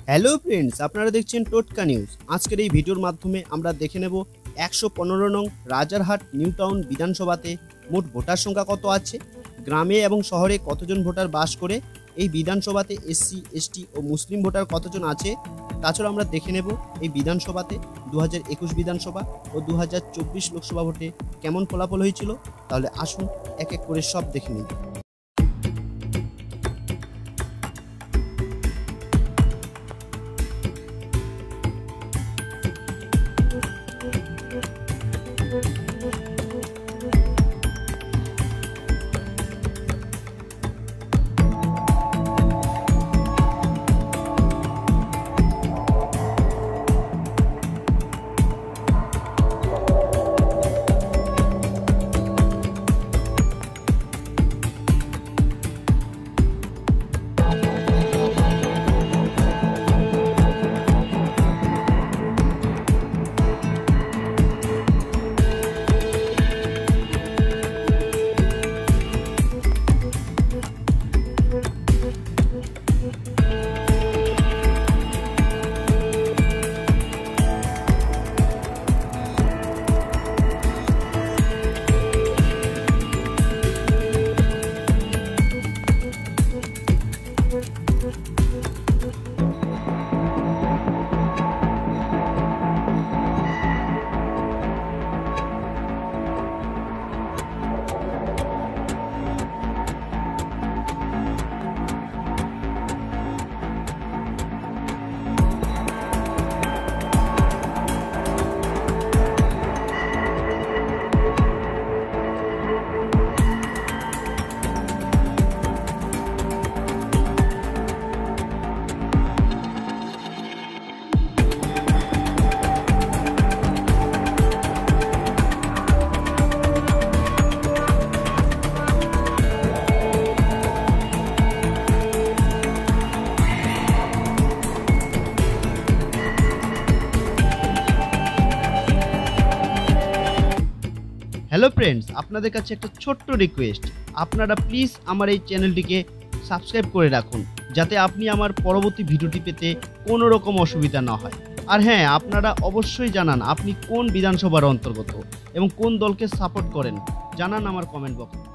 Hello friends, আপনারা দেখছেন টোটকা নিউজ। আজকের এই ভিডিওর মাধ্যমে আমরা দেখে নেব 115 নং রাজারহাট নিউ টাউন বিধানসভাতে মোট ভোটার সংখ্যা কত আছে, গ্রামে এবং শহরে কতজন ভোটার বাস করে, এই বিধানসভাতে এসসি এসটি ও মুসলিম ভোটার কতজন আছে। তাছাড়া আমরা দেখে নেব এই বিধানসভাতে 2021 বিধানসভা ও 2024 লোকসভা ভোটে কেমন ফলাফল হয়েছিল। তাহলে আসুন এক এক করে সব দেখে নিই। হ্যালো ফ্রেন্ডস, আপনাদের কাছে একটা ছোট্ট রিকোয়েস্ট, আপনারা প্লিজ আমার এই চ্যানেলটিকে সাবস্ক্রাইব করে রাখুন, যাতে আপনি আমার পরবর্তী ভিডিওটি পেতে কোনো রকম অসুবিধা না হয়। আর হ্যাঁ, আপনারা অবশ্যই জানান আপনি কোন বিধানসভার অন্তর্গত এবং কোন দলকে সাপোর্ট করেন, জানান আমার কমেন্ট বক্সে।